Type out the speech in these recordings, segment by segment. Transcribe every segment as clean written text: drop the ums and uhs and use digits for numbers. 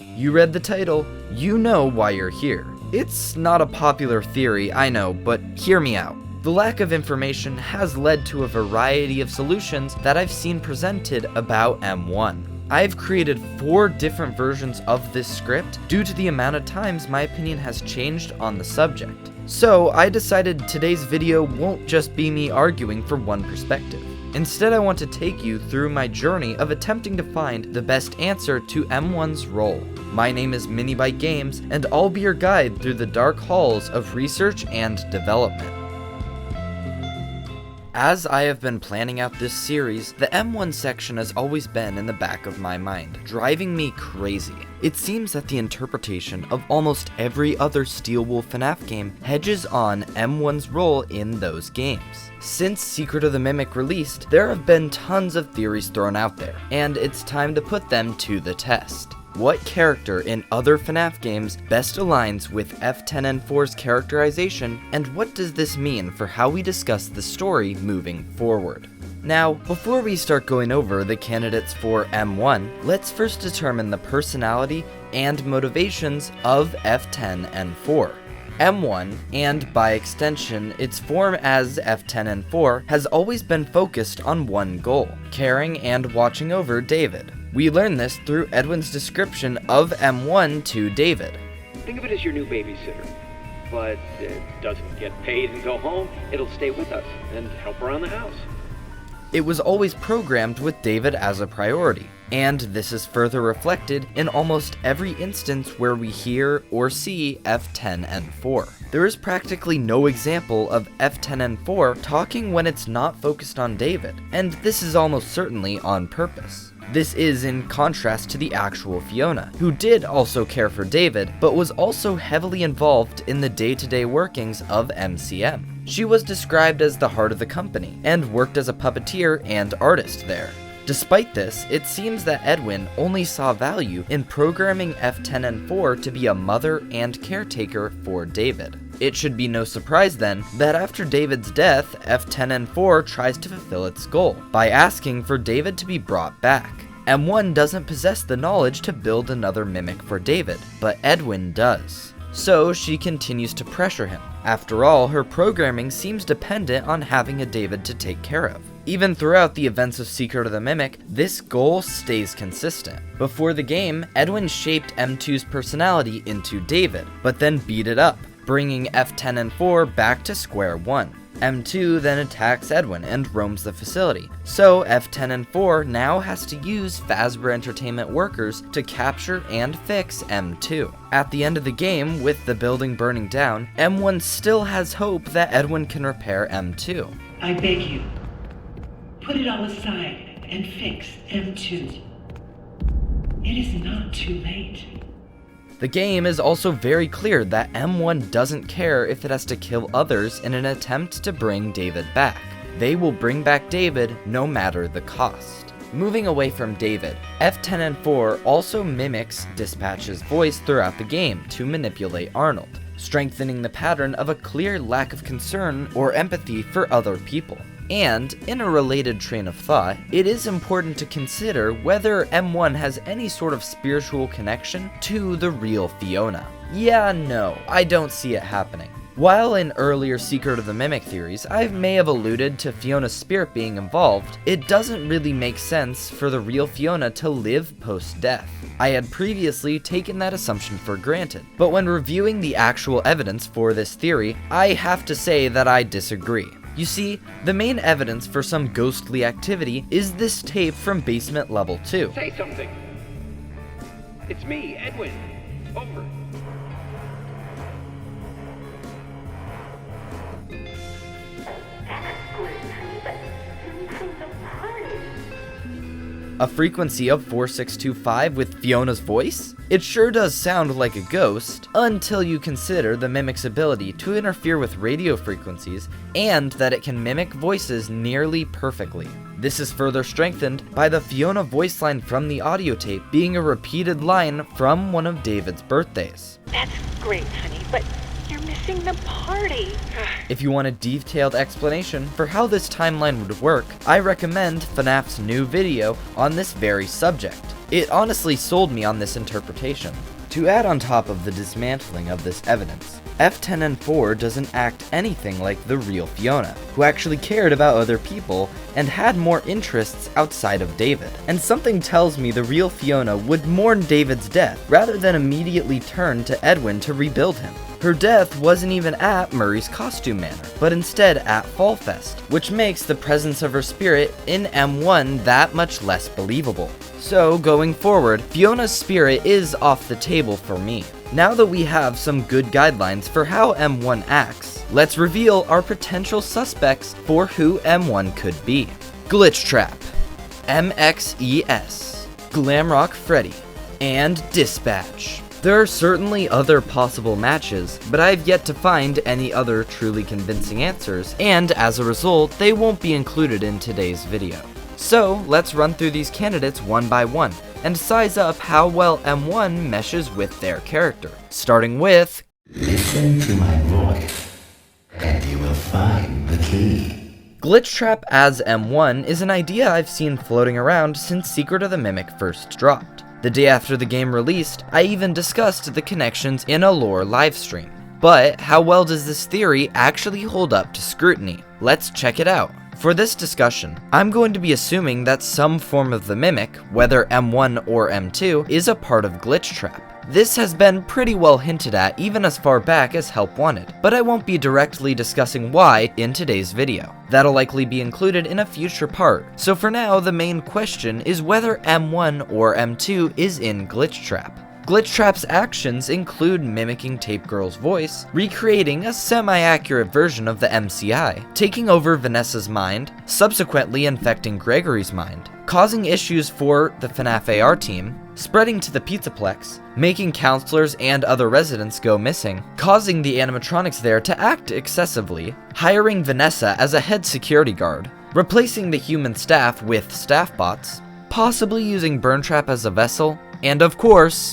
You read the title, you know why you're here. It's not a popular theory, I know, but hear me out. The lack of information has led to a variety of solutions that I've seen presented about M1. I've created 4 different versions of this script due to the amount of times my opinion has changed on the subject. So I decided today's video won't just be me arguing for one perspective. Instead, I want to take you through my journey of attempting to find the best answer to M1's role. My name is Minibyte Games, and I'll be your guide through the dark halls of research and development. As I have been planning out this series, the M1 section has always been in the back of my mind, driving me crazy. It seems that the interpretation of almost every other Steel Wolf FNAF game hedges on M1's role in those games. Since Secret of the Mimic released, there have been tons of theories thrown out there, and it's time to put them to the test. What character in other FNAF games best aligns with F10-N4's characterization, and what does this mean for how we discuss the story moving forward? Now, before we start going over the candidates for M1, let's first determine the personality and motivations of F10-N4. M1, and by extension its form as F10-N4, has always been focused on one goal: caring and watching over David. We learn this through Edwin's description of M1 to David. Think of it as your new babysitter, but it doesn't get paid and go home. It'll stay with us and help around the house. It was always programmed with David as a priority, and this is further reflected in almost every instance where we hear or see F10-N4. There is practically no example of F10-N4 talking when it's not focused on David, and this is almost certainly on purpose. This is in contrast to the actual Fiona, who did also care for David, but was also heavily involved in the day-to-day workings of MCM. She was described as the heart of the company, and worked as a puppeteer and artist there. Despite this, it seems that Edwin only saw value in programming F10-N4 to be a mother and caretaker for David. It should be no surprise then that after David's death, F10-N4 tries to fulfill its goal by asking for David to be brought back. M1 doesn't possess the knowledge to build another mimic for David, but Edwin does. So she continues to pressure him. After all, her programming seems dependent on having a David to take care of. Even throughout the events of Secret of the Mimic, this goal stays consistent. Before the game, Edwin shaped M2's personality into David, but then beat it up, bringing F10-N4 back to square one. M2 then attacks Edwin and roams the facility, so F10-N4 now has to use Fazbear Entertainment workers to capture and fix M2. At the end of the game, with the building burning down, M1 still has hope that Edwin can repair M2. I beg you, put it all aside and fix M2. It is not too late. The game is also very clear that M1 doesn't care if it has to kill others in an attempt to bring David back. They will bring back David no matter the cost. Moving away from David, F10-N4 also mimics Dispatch's voice throughout the game to manipulate Arnold, strengthening the pattern of a clear lack of concern or empathy for other people. And, in a related train of thought, it is important to consider whether M1 has any sort of spiritual connection to the real Fiona. Yeah, no, I don't see it happening. While in earlier Secret of the Mimic theories, I may have alluded to Fiona's spirit being involved, it doesn't really make sense for the real Fiona to live post-death. I had previously taken that assumption for granted, but when reviewing the actual evidence for this theory, I have to say that I disagree. You see, the main evidence for some ghostly activity is this tape from Basement Level 2. Say something. It's me, Edwin. Over. A frequency of 4625 with Fiona's voice? It sure does sound like a ghost, until you consider the Mimic's ability to interfere with radio frequencies, and that it can mimic voices nearly perfectly. This is further strengthened by the Fiona voice line from the audio tape being a repeated line from one of David's birthdays. That's great, honey, but you're missing the party. If you want a detailed explanation for how this timeline would work, I recommend FNAF's new video on this very subject. It honestly sold me on this interpretation. To add on top of the dismantling of this evidence, F10-N4 doesn't act anything like the real Fiona, who actually cared about other people and had more interests outside of David. And something tells me the real Fiona would mourn David's death rather than immediately turn to Edwin to rebuild him. Her death wasn't even at Murray's costume manor, but instead at Fall Fest, which makes the presence of her spirit in M1 that much less believable. So going forward, Fiona's spirit is off the table for me. Now that we have some good guidelines for how M1 acts, let's reveal our potential suspects for who M1 could be. Glitchtrap, M.X.E.S, Glamrock Freddy, and Dispatch. There are certainly other possible matches, but I've yet to find any other truly convincing answers, and as a result, they won't be included in today's video. So let's run through these candidates one by one, and size up how well M1 meshes with their character. Starting with... Listen to my voice, and you will find the key. Glitchtrap as M1 is an idea I've seen floating around since Secret of the Mimic first dropped. The day after the game released, I even discussed the connections in a lore livestream. But how well does this theory actually hold up to scrutiny? Let's check it out. For this discussion, I'm going to be assuming that some form of the Mimic, whether M1 or M2, is a part of Glitchtrap. This has been pretty well hinted at even as far back as Help Wanted, but I won't be directly discussing why in today's video. That'll likely be included in a future part, so for now the main question is whether M1 or M2 is in Glitchtrap. Glitchtrap's actions include mimicking Tape Girl's voice, recreating a semi-accurate version of the M.C.I, taking over Vanessa's mind, subsequently infecting Gregory's mind, causing issues for the FNAF AR team, spreading to the Pizzaplex, making counselors and other residents go missing, causing the animatronics there to act excessively, hiring Vanessa as a head security guard, replacing the human staff with staff bots, possibly using Burntrap as a vessel, and of course,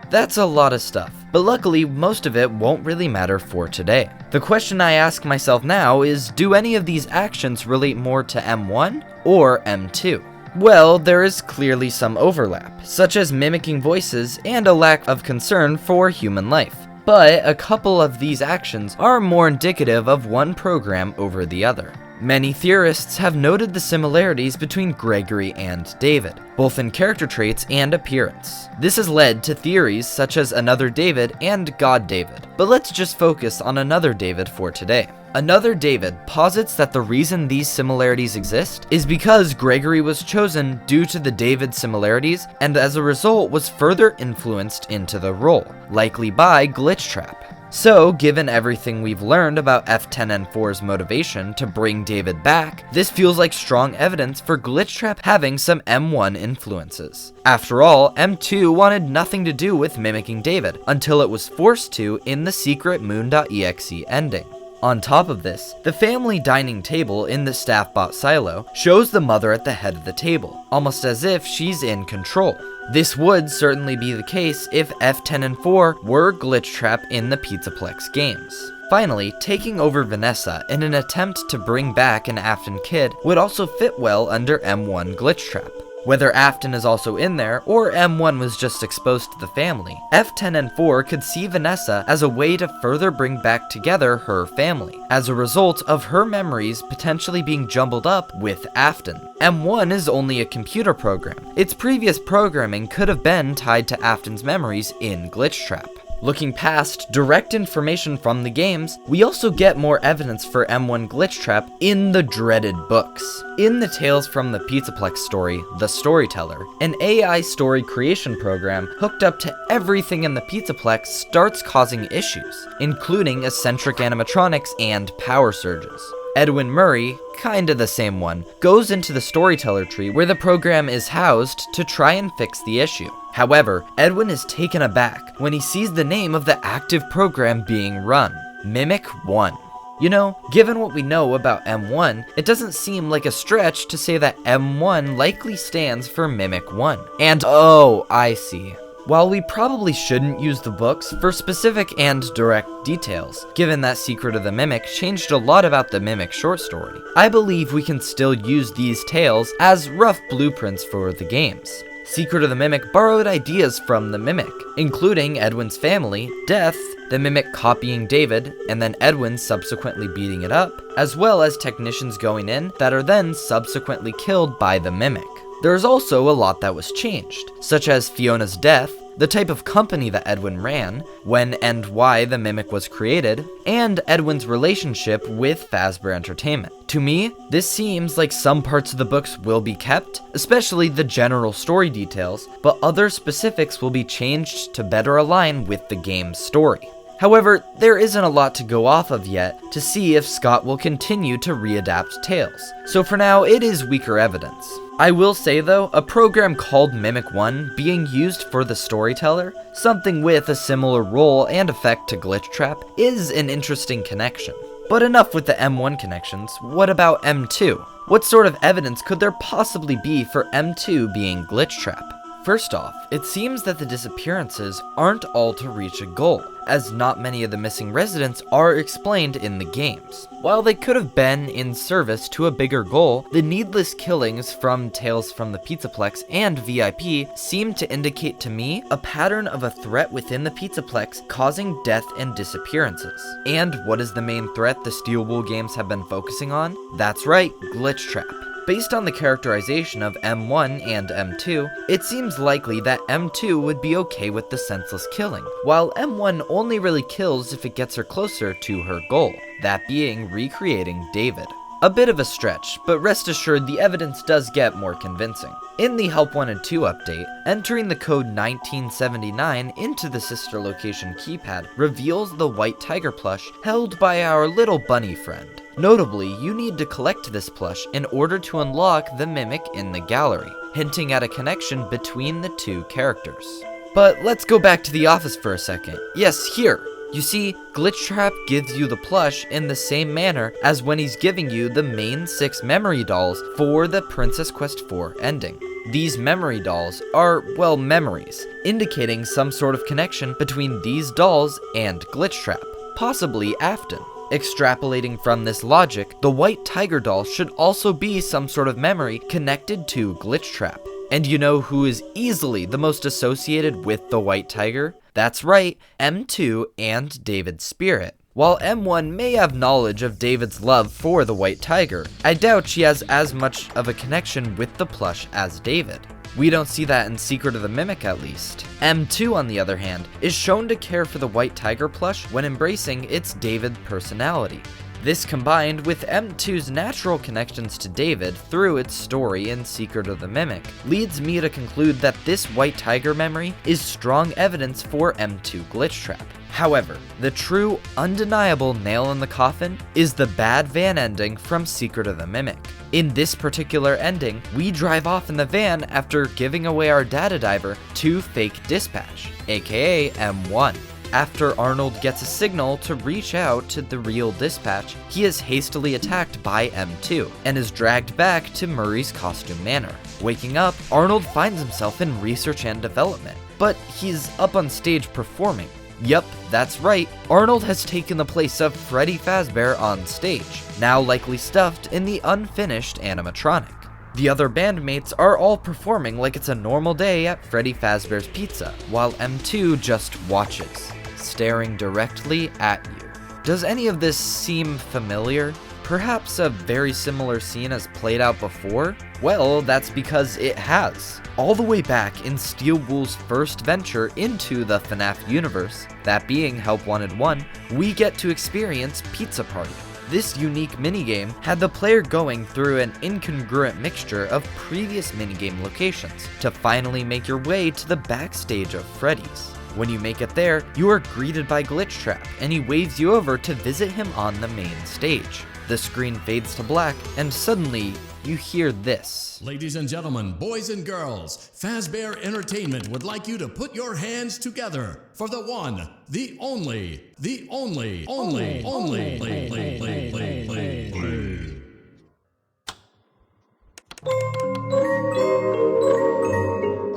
that's a lot of stuff, but luckily most of it won't really matter for today. The question I ask myself now is, do any of these actions relate more to M1 or M2? Well, there is clearly some overlap, such as mimicking voices and a lack of concern for human life. But a couple of these actions are more indicative of one program over the other. Many theorists have noted the similarities between Gregory and David, both in character traits and appearance. This has led to theories such as Another David and God David, but let's just focus on Another David for today. Another David posits that the reason these similarities exist is because Gregory was chosen due to the David similarities and as a result was further influenced into the role, likely by Glitchtrap. So, given everything we've learned about F10-N4's motivation to bring David back, this feels like strong evidence for Glitchtrap having some M1 influences. After all, M2 wanted nothing to do with mimicking David, until it was forced to in the secret Moon.exe ending. On top of this, the family dining table in the staffbot silo shows the mother at the head of the table, almost as if she's in control. This would certainly be the case if F10-N4 were Glitchtrap in the Pizzaplex games. Finally, taking over Vanessa in an attempt to bring back an Afton kid would also fit well under M1 Glitchtrap. Whether Afton is also in there, or M1 was just exposed to the family, F10-N4 could see Vanessa as a way to further bring back together her family, as a result of her memories potentially being jumbled up with Afton. M1 is only a computer program. Its previous programming could have been tied to Afton's memories in Glitchtrap. Looking past direct information from the games, we also get more evidence for M1 Glitchtrap in the dreaded books. In the Tales from the Pizzaplex story, The Storyteller, an AI story creation program hooked up to everything in the Pizzaplex starts causing issues, including eccentric animatronics and power surges. Edwin Murray, kinda the same one, goes into the Storyteller tree where the program is housed to try and fix the issue. However, Edwin is taken aback when he sees the name of the active program being run, Mimic-1. You know, given what we know about M1, it doesn't seem like a stretch to say that M1 likely stands for Mimic-1. And oh, I see. While we probably shouldn't use the books for specific and direct details, given that Secret of the Mimic changed a lot about the Mimic short story, I believe we can still use these tales as rough blueprints for the games. Secret of the Mimic borrowed ideas from the Mimic, including Edwin's family, death, the Mimic copying David, and then Edwin subsequently beating it up, as well as technicians going in that are then subsequently killed by the Mimic. There's also a lot that was changed, such as Fiona's death, the type of company that Edwin ran, when and why the Mimic was created, and Edwin's relationship with Fazbear Entertainment. To me, this seems like some parts of the books will be kept, especially the general story details, but other specifics will be changed to better align with the game's story. However, there isn't a lot to go off of yet to see if Scott will continue to readapt Tales, so for now it is weaker evidence. I will say though, a program called Mimic 1 being used for the storyteller, something with a similar role and effect to Glitchtrap, is an interesting connection. But enough with the M1 connections, what about M2? What sort of evidence could there possibly be for M2 being Glitchtrap? First off, it seems that the disappearances aren't all to reach a goal, as not many of the missing residents are explained in the games. While they could have been in service to a bigger goal, the needless killings from Tales from the Pizzaplex and VIP seem to indicate to me a pattern of a threat within the Pizzaplex causing death and disappearances. And what is the main threat the Steel Wool games have been focusing on? That's right, Glitchtrap. Based on the characterization of M1 and M2, it seems likely that M2 would be okay with the senseless killing, while M1 only really kills if it gets her closer to her goal, that being recreating David. A bit of a stretch, but rest assured the evidence does get more convincing. In the Help Wanted 2 update, entering the code 1979 into the sister location keypad reveals the white tiger plush held by our little bunny friend. Notably, you need to collect this plush in order to unlock the Mimic in the gallery, hinting at a connection between the two characters. But let's go back to the office for a second. Yes, here! You see, Glitchtrap gives you the plush in the same manner as when he's giving you the main 6 memory dolls for the Princess Quest 4 ending. These memory dolls are, well, memories, indicating some sort of connection between these dolls and Glitchtrap, possibly Afton. Extrapolating from this logic, the white tiger doll should also be some sort of memory connected to Glitchtrap. And you know who is easily the most associated with the white tiger? That's right, M2 and David's spirit. While M1 may have knowledge of David's love for the white tiger, I doubt she has as much of a connection with the plush as David. We don't see that in Secret of the Mimic at least. M2 on the other hand, is shown to care for the white tiger plush when embracing its David personality. This combined with M2's natural connections to David through its story in Secret of the Mimic, leads me to conclude that this white tiger memory is strong evidence for M2 Glitchtrap. However, the true, undeniable nail in the coffin is the bad van ending from Secret of the Mimic. In this particular ending, we drive off in the van after giving away our data diver to Fake Dispatch, aka M1. After Arnold gets a signal to reach out to the real Dispatch, he is hastily attacked by M2 and is dragged back to Murray's Costume Manor. Waking up, Arnold finds himself in research and development, but he's up on stage performing. Yup, that's right, Arnold has taken the place of Freddy Fazbear on stage, now likely stuffed in the unfinished animatronic. The other bandmates are all performing like it's a normal day at Freddy Fazbear's Pizza, while M2 just watches, staring directly at you. Does any of this seem familiar? Perhaps a very similar scene has played out before? Well, that's because it has. All the way back in Steel Wool's first venture into the FNAF universe, that being Help Wanted 1, we get to experience Pizza Party. This unique minigame had the player going through an incongruent mixture of previous minigame locations to finally make your way to the backstage of Freddy's. When you make it there, you are greeted by Glitchtrap, and he waves you over to visit him on the main stage. The screen fades to black, and suddenly, you hear this. Ladies and gentlemen, boys and girls, Fazbear Entertainment would like you to put your hands together for the one, the only.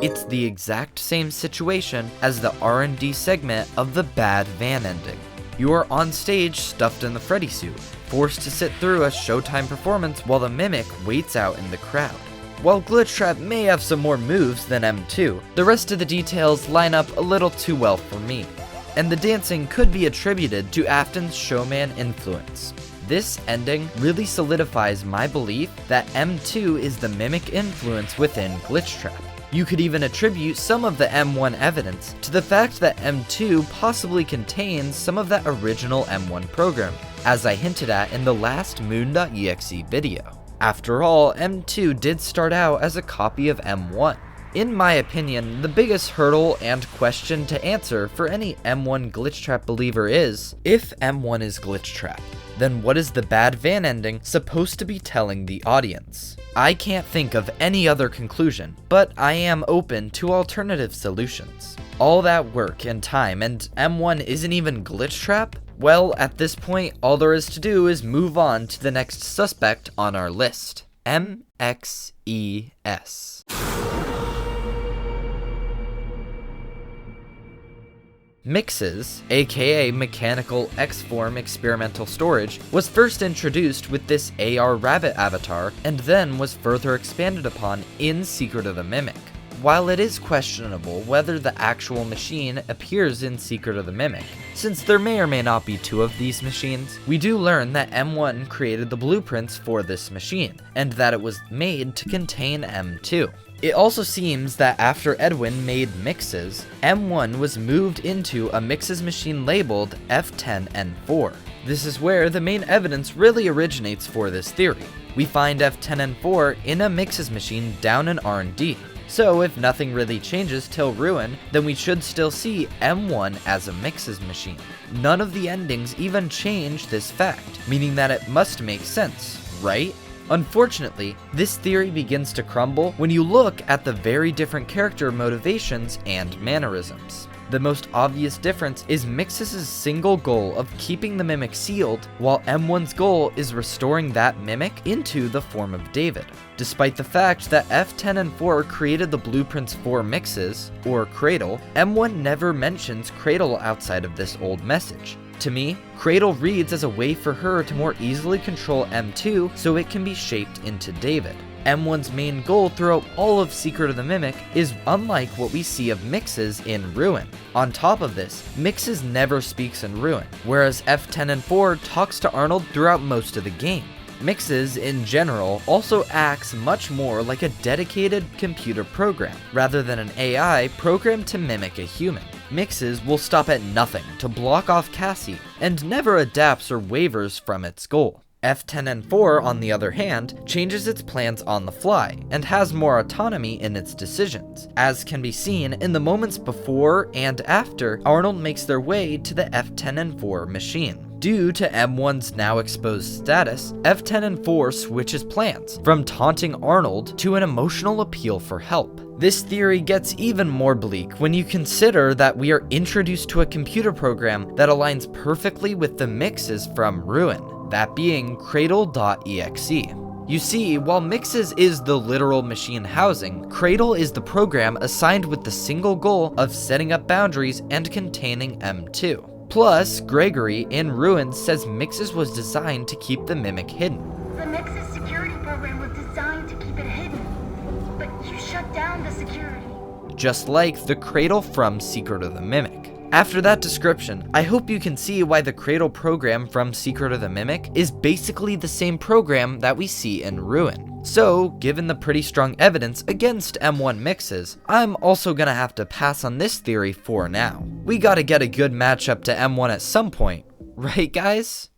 It's the exact same situation as the R&D segment of the bad van ending. You are on stage stuffed in the Freddy suit, forced to sit through a Showtime performance while the Mimic waits out in the crowd. While Glitchtrap may have some more moves than M2, the rest of the details line up a little too well for me, and the dancing could be attributed to Afton's showman influence. This ending really solidifies my belief that M2 is the Mimic influence within Glitchtrap. You could even attribute some of the M1 evidence to the fact that M2 possibly contains some of that original M1 program, as I hinted at in the last Moon.exe video. After all, M2 did start out as a copy of M1. In my opinion, the biggest hurdle and question to answer for any M1 Glitchtrap believer is, if M1 is Glitchtrap, then what is the bad van ending supposed to be telling the audience? I can't think of any other conclusion, but I am open to alternative solutions. All that work and time, and M1 isn't even Glitchtrap? Well, at this point, all there is to do is move on to the next suspect on our list, M.X.E.S. M.X.E.S, aka Mechanical X-Form Experimental Storage, was first introduced with this AR Rabbit avatar, and then was further expanded upon in Secret of the Mimic. While it is questionable whether the actual machine appears in Secret of the Mimic, since there may or may not be two of these machines, we do learn that M1 created the blueprints for this machine, and that it was made to contain M2. It also seems that after Edwin made M.X.E.S, M1 was moved into a M.X.E.S machine labeled F10-N4. This is where the main evidence really originates for this theory. We find F10-N4 in a M.X.E.S machine down in R&D. So if nothing really changes till Ruin, then we should still see M1 as a M.X.E.S machine. None of the endings even change this fact, meaning that it must make sense, right? Unfortunately, this theory begins to crumble when you look at the very different character motivations and mannerisms. The most obvious difference is M.X.E.'s single goal of keeping the Mimic sealed, while M1's goal is restoring that Mimic into the form of David. Despite the fact that F10-N4 created the blueprints for M.X.E.S, or Cradle, M1 never mentions Cradle outside of this old message. To me, Cradle reads as a way for her to more easily control M2 so it can be shaped into David. M1's main goal throughout all of Secret of the Mimic is unlike what we see of M.X.E.S in Ruin. On top of this, M.X.E.S never speaks in Ruin, whereas F10-N4 talks to Arnold throughout most of the game. M.X.E.S in general also acts much more like a dedicated computer program, rather than an AI programmed to mimic a human. M.X.E.S will stop at nothing to block off Cassie, and never adapts or wavers from its goal. F10-N4, on the other hand, changes its plans on the fly, and has more autonomy in its decisions, as can be seen in the moments before and after Arnold makes their way to the F10-N4 machine. Due to M1's now exposed status, F10-N4 switches plans, from taunting Arnold to an emotional appeal for help. This theory gets even more bleak when you consider that we are introduced to a computer program that aligns perfectly with the M.X.E.S from Ruin, that being Cradle.exe. You see, while M.X.E.S is the literal machine housing, Cradle is the program assigned with the single goal of setting up boundaries and containing M2. Plus, Gregory in Ruin says M.X.E.S was designed to keep the Mimic hidden. The M.X.E.S security program was designed to keep it hidden, but you shut down the security. Just like the Cradle from Secret of the Mimic. After that description, I hope you can see why the Cradle program from Secret of the Mimic is basically the same program that we see in Ruin. So, given the pretty strong evidence against M1 M.X.E.S, I'm also gonna have to pass on this theory for now. We gotta get a good matchup to M1 at some point, right guys?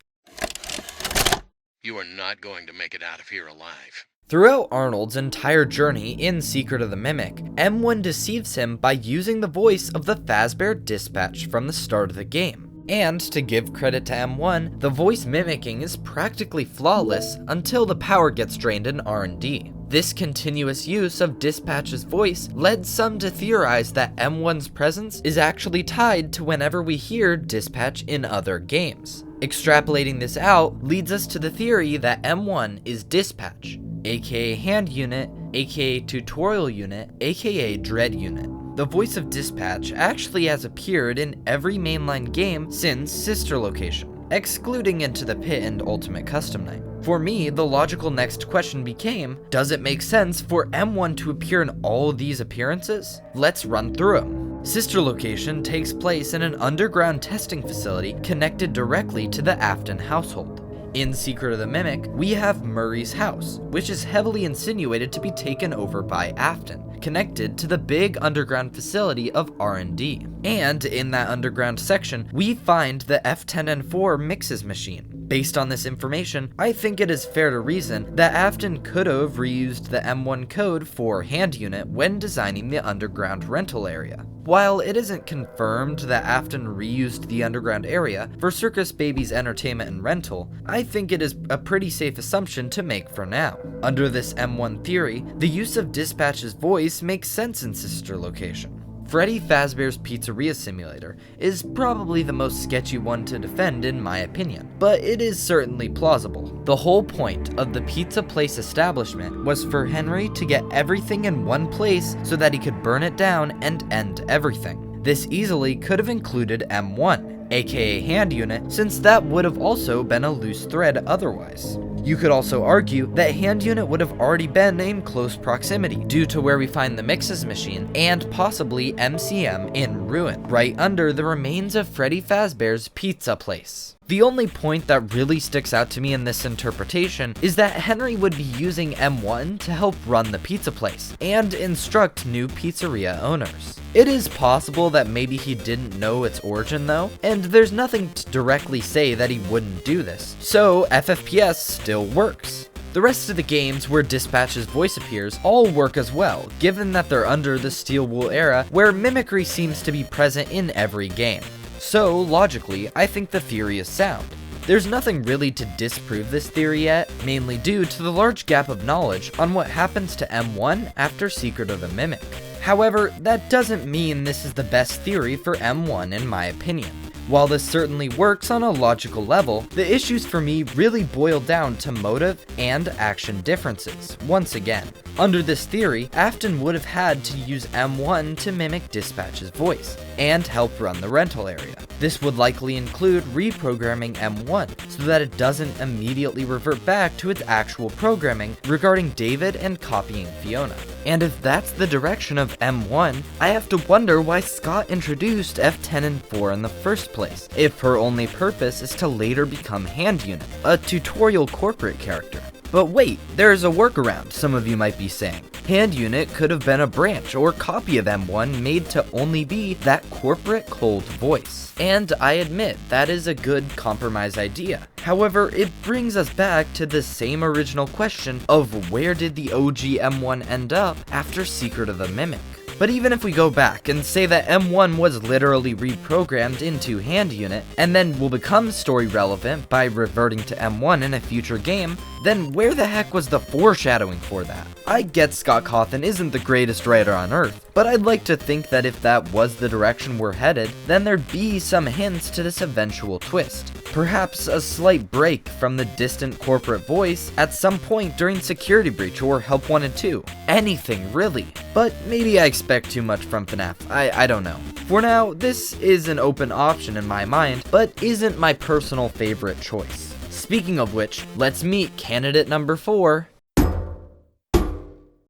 You are not going to make it out of here alive. Throughout Arnold's entire journey in Secret of the Mimic, M1 deceives him by using the voice of the Fazbear Dispatch from the start of the game. And to give credit to M1, the voice mimicking is practically flawless until the power gets drained in R&D. This continuous use of Dispatch's voice led some to theorize that M1's presence is actually tied to whenever we hear Dispatch in other games. Extrapolating this out leads us to the theory that M1 is Dispatch, aka Hand Unit, aka Tutorial Unit, aka Dread Unit. The voice of Dispatch actually has appeared in every mainline game since Sister Location, excluding Into the Pit and Ultimate Custom Night. For me, the logical next question became, does it make sense for M1 to appear in all of these appearances? Let's run through them. Sister Location takes place in an underground testing facility connected directly to the Afton household. In Secret of the Mimic, we have M.E.S.'s house, which is heavily insinuated to be taken over by Afton, connected to the big underground facility of R&D. And in that underground section, we find the F10-N4 M.X.E.S machine. Based on this information, I think it is fair to reason that Afton could have reused the M1 code for hand unit when designing the underground rental area. While it isn't confirmed that Afton reused the underground area for Circus Baby's entertainment and rental, I think it is a pretty safe assumption to make for now. Under this M1 theory, the use of Dispatch's voice makes sense in Sister Location. Freddy Fazbear's Pizzeria Simulator is probably the most sketchy one to defend in my opinion, but it is certainly plausible. The whole point of the pizza place establishment was for Henry to get everything in one place so that he could burn it down and end everything. This easily could have included M1, aka hand unit, since that would have also been a loose thread otherwise. You could also argue that hand unit would have already been in close proximity due to where we find the M.X.E.S machine and possibly MCM in ruin, right under the remains of Freddy Fazbear's pizza place. The only point that really sticks out to me in this interpretation is that Henry would be using M1 to help run the pizza place and instruct new pizzeria owners. It is possible that maybe he didn't know its origin though, and there's nothing to directly say that he wouldn't do this, so FFPS still works. The rest of the games where Dispatch's voice appears all work as well, given that they're under the Steel Wool era where mimicry seems to be present in every game. So, logically, I think the theory is sound. There's nothing really to disprove this theory yet, mainly due to the large gap of knowledge on what happens to M1 after Secret of the Mimic. However, that doesn't mean this is the best theory for M1 in my opinion. While this certainly works on a logical level, the issues for me really boil down to motive and action differences, once again. Under this theory, Afton would have had to use M1 to mimic Dispatch's voice, and help run the rental area. This would likely include reprogramming M1, so that it doesn't immediately revert back to its actual programming regarding David and copying Fiona. And if that's the direction of M1, I have to wonder why Scott introduced F10-N4 in the first place, if her only purpose is to later become Hand Unit, a tutorial corporate character. But wait, there's a workaround, some of you might be saying. Hand Unit could have been a branch or copy of M1 made to only be that corporate cold voice. And I admit, that is a good compromise idea. However, it brings us back to the same original question of where did the OG M1 end up after Secret of the Mimic? But even if we go back and say that M1 was literally reprogrammed into Hand Unit, and then will become story relevant by reverting to M1 in a future game, then where the heck was the foreshadowing for that? I get Scott Cawthon isn't the greatest writer on earth, but I'd like to think that if that was the direction we're headed, then there'd be some hints to this eventual twist. Perhaps a slight break from the distant corporate voice at some point during Security Breach or Help Wanted 2. Anything, really. But maybe I expect too much from FNAF, I don't know. For now, this is an open option in my mind, but isn't my personal favorite choice. Speaking of which, let's meet candidate number 4.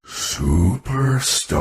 Superstar.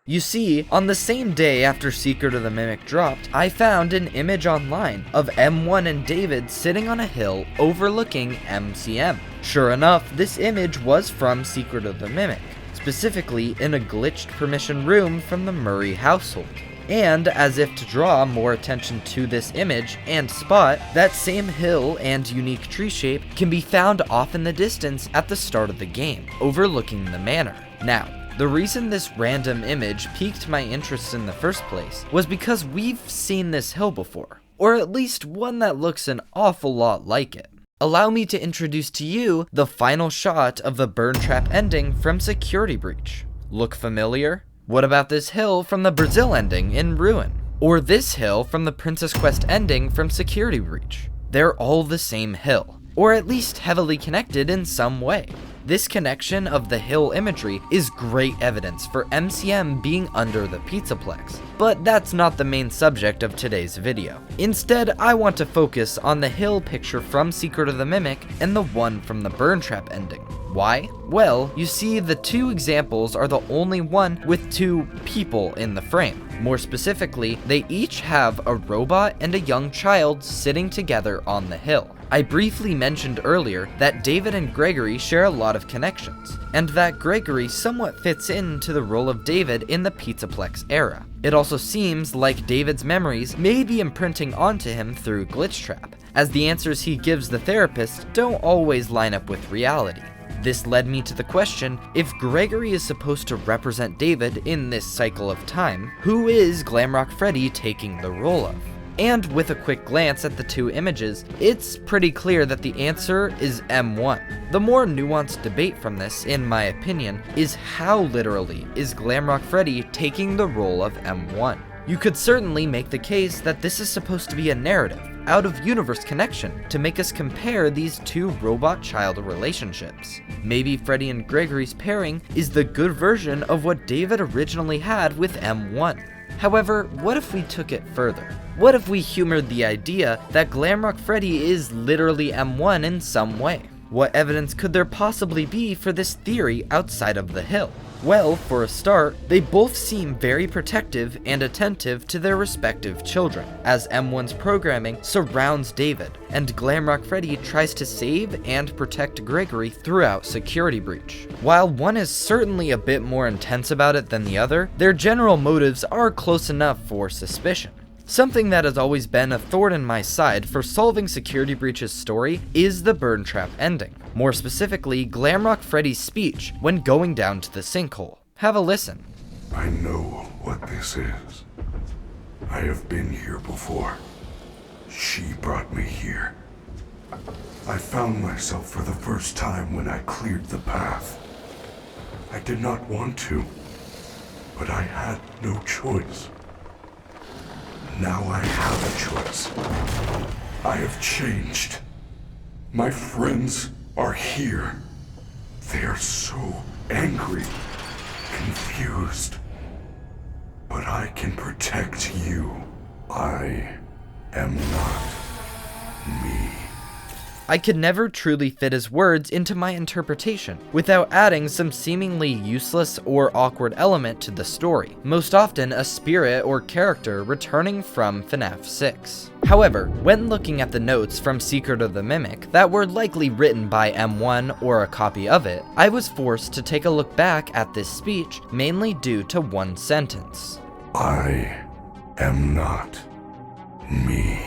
You see, on the same day after Secret of the Mimic dropped, I found an image online of M1 and David sitting on a hill overlooking MCM. Sure enough, this image was from Secret of the Mimic, specifically in a glitched permission room from the Murray household. And as if to draw more attention to this image and spot, that same hill and unique tree shape can be found off in the distance at the start of the game, overlooking the manor. Now, the reason this random image piqued my interest in the first place was because we've seen this hill before, or at least one that looks an awful lot like it. Allow me to introduce to you the final shot of the burn trap ending from Security Breach. Look familiar? What about this hill from the Brazil ending in Ruin? Or this hill from the Princess Quest ending from Security Breach? They're all the same hill. or at least heavily connected in some way. This connection of the hill imagery is great evidence for MCM being under the Pizzaplex, but that's not the main subject of today's video. Instead, I want to focus on the hill picture from Secret of the Mimic and the one from the Burntrap ending. Why? Well, you see, the two examples are the only one with two people in the frame. More specifically, they each have a robot and a young child sitting together on the hill. I briefly mentioned earlier that David and Gregory share a lot of connections, and that Gregory somewhat fits into the role of David in the Pizzaplex era. It also seems like David's memories may be imprinting onto him through Glitchtrap, as the answers he gives the therapist don't always line up with reality. This led me to the question, if Gregory is supposed to represent David in this cycle of time, who is Glamrock Freddy taking the role of? And with a quick glance at the two images, it's pretty clear that the answer is M1. The more nuanced debate from this, in my opinion, is how literally is Glamrock Freddy taking the role of M1. You could certainly make the case that this is supposed to be a narrative, out-of-universe connection, to make us compare these two robot-child relationships. Maybe Freddy and Gregory's pairing is the good version of what David originally had with M1. However, what if we took it further? What if we humored the idea that Glamrock Freddy is literally M1 in some way? What evidence could there possibly be for this theory outside of the hill? Well, for a start, they both seem very protective and attentive to their respective children, as M1's programming surrounds David, and Glamrock Freddy tries to save and protect Gregory throughout Security Breach. While one is certainly a bit more intense about it than the other, their general motives are close enough for suspicion. Something that has always been a thorn in my side for solving Security Breach's story is the Burntrap ending. More specifically, Glamrock Freddy's speech when going down to the sinkhole. Have a listen. I know what this is. I have been here before. She brought me here. I found myself for the first time when I cleared the path. I did not want to, but I had no choice. Now I have a choice. I have changed. My friends are here. They are so angry, confused. But I can protect you. I am not me. I could never truly fit his words into my interpretation without adding some seemingly useless or awkward element to the story, most often a spirit or character returning from FNAF 6. However, when looking at the notes from Secret of the Mimic that were likely written by M1 or a copy of it, I was forced to take a look back at this speech mainly due to one sentence. I am not me.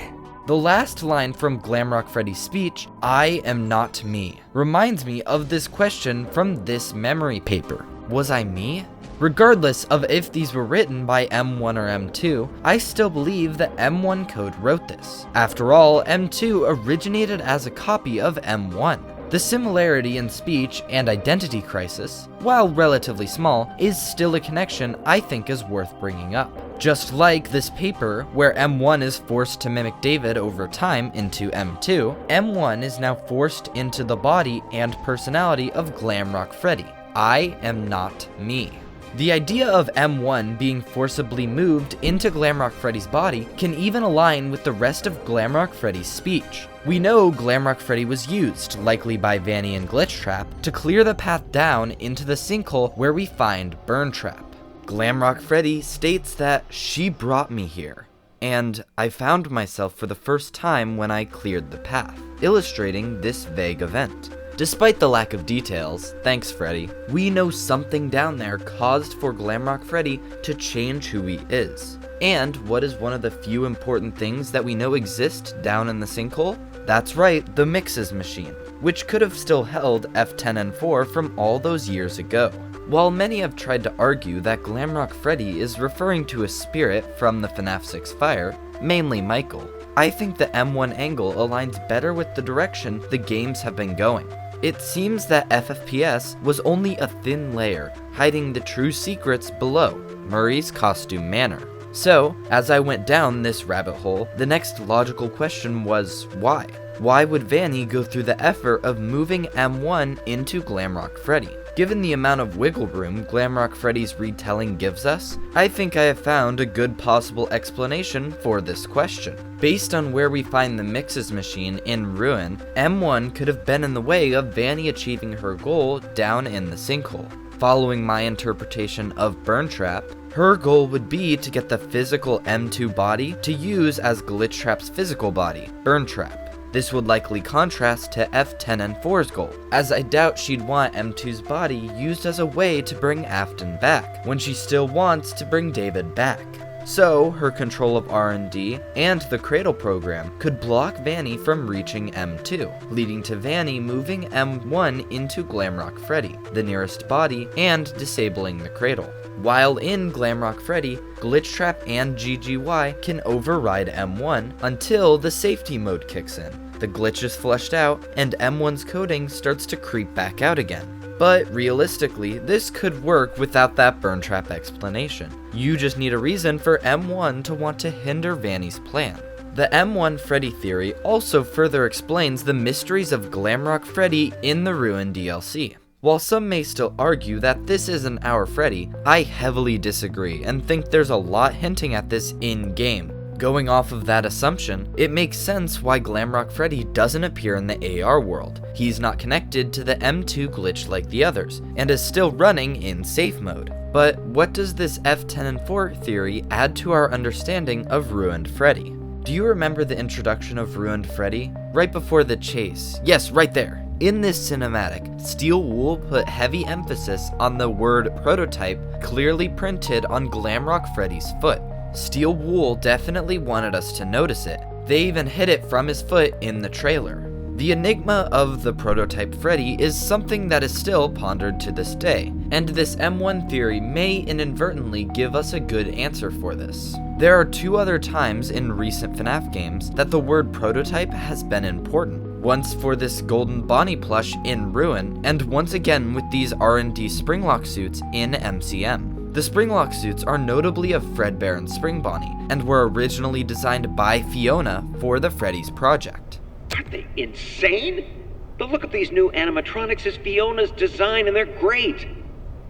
The last line from Glamrock Freddy's speech, I am not me, reminds me of this question from this memory paper. Was I me? Regardless of if these were written by M1 or M2, I still believe that M1 code wrote this. After all, M2 originated as a copy of M1. The similarity in speech and identity crisis, while relatively small, is still a connection I think is worth bringing up. Just like this paper, where M1 is forced to mimic David over time into M2, M1 is now forced into the body and personality of Glamrock Freddy. I am not me. The idea of M1 being forcibly moved into Glamrock Freddy's body can even align with the rest of Glamrock Freddy's speech. We know Glamrock Freddy was used, likely by Vanny and Glitchtrap, to clear the path down into the sinkhole where we find Burntrap. Glamrock Freddy states that she brought me here, and I found myself for the first time when I cleared the path, illustrating this vague event. Despite the lack of details, thanks Freddy, we know something down there caused for Glamrock Freddy to change who he is. And what is one of the few important things that we know exist down in the sinkhole? That's right, the M.X.E.S machine, which could have still held F10-N4 from all those years ago. While many have tried to argue that Glamrock Freddy is referring to a spirit from the FNAF 6 fire, mainly Michael, I think the M1 angle aligns better with the direction the games have been going. It seems that FFPS was only a thin layer, hiding the true secrets below Murray's costume manor. So, as I went down this rabbit hole, the next logical question was, why? Why would Vanny go through the effort of moving M1 into Glamrock Freddy? Given the amount of wiggle room Glamrock Freddy's retelling gives us, I think I have found a good possible explanation for this question. Based on where we find the M.X.E.S machine in Ruin, M1 could have been in the way of Vanny achieving her goal down in the sinkhole. Following my interpretation of Glitchtrap, her goal would be to get the physical M2 body to use as Glitchtrap's physical body, Glitchtrap. This would likely contrast to F10-N4's goal, as I doubt she'd want M2's body used as a way to bring Afton back, when she still wants to bring David back. So, her control of R&D and the Cradle program could block Vanny from reaching M2, leading to Vanny moving M1 into Glamrock Freddy, the nearest body, and disabling the Cradle. While in Glamrock Freddy, Glitchtrap and GGY can override M1 until the safety mode kicks in. The glitch is flushed out, and M1's coding starts to creep back out again. But realistically, this could work without that Glitchtrap explanation. You just need a reason for M1 to want to hinder Vanny's plan. The M1 Freddy theory also further explains the mysteries of Glamrock Freddy in the Ruin DLC. While some may still argue that this isn't our Freddy, I heavily disagree and think there's a lot hinting at this in-game. Going off of that assumption, it makes sense why Glamrock Freddy doesn't appear in the AR world. He's not connected to the M2 glitch like the others, and is still running in safe mode. But what does this F10-N4 theory add to our understanding of Ruined Freddy? Do you remember the introduction of Ruined Freddy? Right before the chase. Yes, right there. In this cinematic, Steel Wool put heavy emphasis on the word prototype clearly printed on Glamrock Freddy's foot. Steel Wool definitely wanted us to notice it. They even hid it from his foot in the trailer. The enigma of the prototype Freddy is something that is still pondered to this day, and this M1 theory may inadvertently give us a good answer for this. There are two other times in recent FNAF games that the word prototype has been important. Once for this golden Bonnie plush in Ruin, and once again with these R&D Springlock suits in MCM. The Springlock suits are notably of Fredbear and Spring Bonnie, and were originally designed by Fiona for the Freddy's project. Aren't they insane? The look of these new animatronics is Fiona's design, and they're great.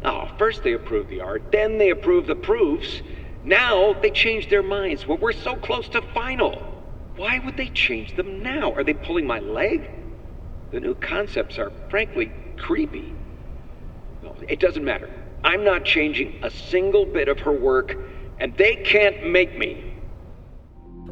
Oh, first they approve the art, then they approve the proofs. Now they change their minds when we're so close to final. Why would they change them now? Are they pulling my leg? The new concepts are frankly creepy. No, it doesn't matter. I'm not changing a single bit of her work, and they can't make me.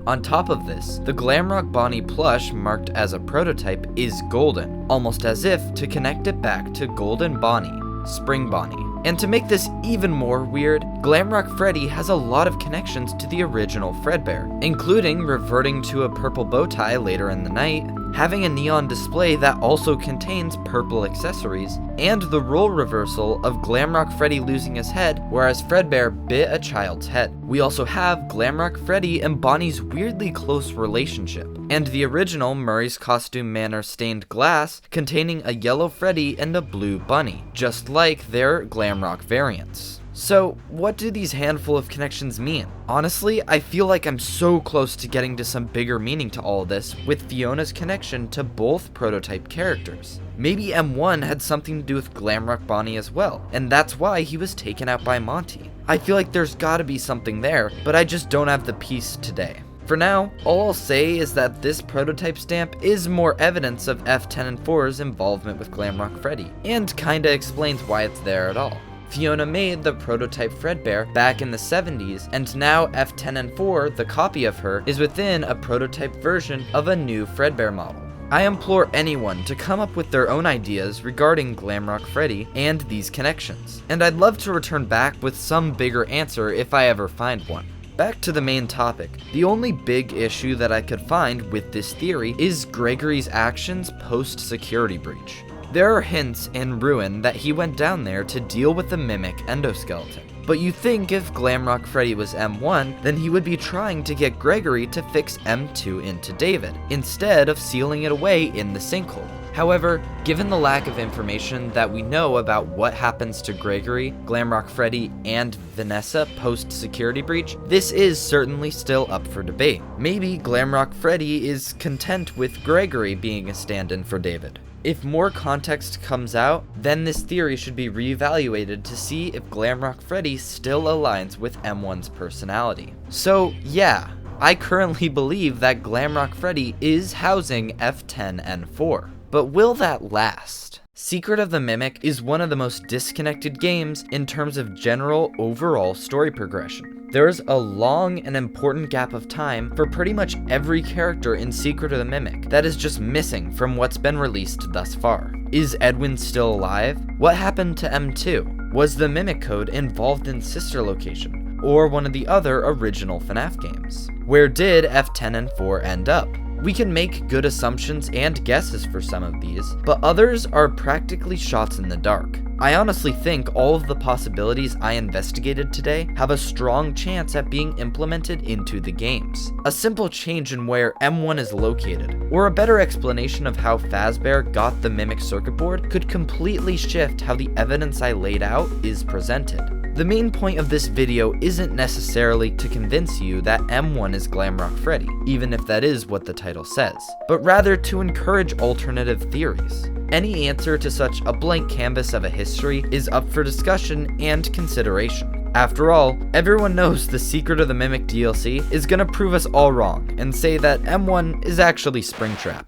On top of this, the Glamrock Bonnie plush marked as a prototype is golden, almost as if to connect it back to Golden Bonnie, Spring Bonnie. And to make this even more weird, Glamrock Freddy has a lot of connections to the original Fredbear, including reverting to a purple bow tie later in the night, having a neon display that also contains purple accessories, and the role reversal of Glamrock Freddy losing his head, whereas Fredbear bit a child's head. We also have Glamrock Freddy and Bonnie's weirdly close relationship, and the original Murray's Costume Manor stained glass containing a yellow Freddy and a blue bunny, just like their Glamrock variants. So, what do these handful of connections mean? Honestly, I feel like I'm so close to getting to some bigger meaning to all this with Fiona's connection to both prototype characters. Maybe M1 had something to do with Glamrock Bonnie as well, and that's why he was taken out by Monty. I feel like there's gotta be something there, but I just don't have the piece today. For now, all I'll say is that this prototype stamp is more evidence of F10-N4's involvement with Glamrock Freddy, and kinda explains why it's there at all. Fiona made the prototype Fredbear back in the 70s, and now F10-N4, the copy of her, is within a prototype version of a new Fredbear model. I implore anyone to come up with their own ideas regarding Glamrock Freddy and these connections, and I'd love to return back with some bigger answer if I ever find one. Back to the main topic, the only big issue that I could find with this theory is Gregory's actions post-security breach. There are hints in Ruin that he went down there to deal with the Mimic endoskeleton, But you think if Glamrock Freddy was M1, then he would be trying to get Gregory to fix M2 into David, instead of sealing it away in the sinkhole. However, given the lack of information that we know about what happens to Gregory, Glamrock Freddy, and Vanessa post-security breach, this is certainly still up for debate. Maybe Glamrock Freddy is content with Gregory being a stand-in for David. If more context comes out, then this theory should be reevaluated to see if Glamrock Freddy still aligns with M1's personality. So yeah, I currently believe that Glamrock Freddy is housing F10-N4. But will that last? Secret of the M.E.C.S is one of the most disconnected games in terms of general overall story progression. There's a long and important gap of time for pretty much every character in Secret of the M.E.C.S that is just missing from what's been released thus far. Is Edwin still alive? What happened to M2? Was the M.E.C.S code involved in Sister Location, or one of the other original FNAF games? Where did F10-N4 end up? We can make good assumptions and guesses for some of these, but others are practically shots in the dark. I honestly think all of the possibilities I investigated today have a strong chance at being implemented into the games. A simple change in where M1 is located, or a better explanation of how Fazbear got the M.E.C.S circuit board could completely shift how the evidence I laid out is presented. The main point of this video isn't necessarily to convince you that M1 is Glamrock Freddy, even if that is what the title says, but rather to encourage alternative theories. Any answer to such a blank canvas of a history is up for discussion and consideration. After all, everyone knows the Secret of the M.E.C.S DLC is gonna prove us all wrong and say that M1 is actually Springtrap.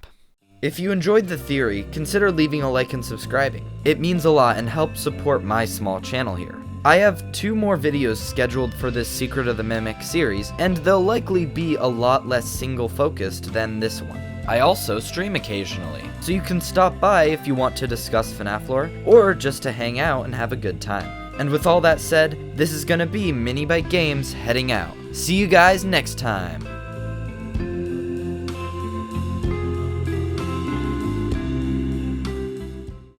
If you enjoyed the theory, consider leaving a like and subscribing. It means a lot and helps support my small channel here. I have 2 more videos scheduled for this Secret of the M.E.C.S series, and they'll likely be a lot less single-focused than this one. I also stream occasionally, so you can stop by if you want to discuss FNAF lore, or just to hang out and have a good time. And with all that said, this is gonna be Mini Byte Games heading out. See you guys next time!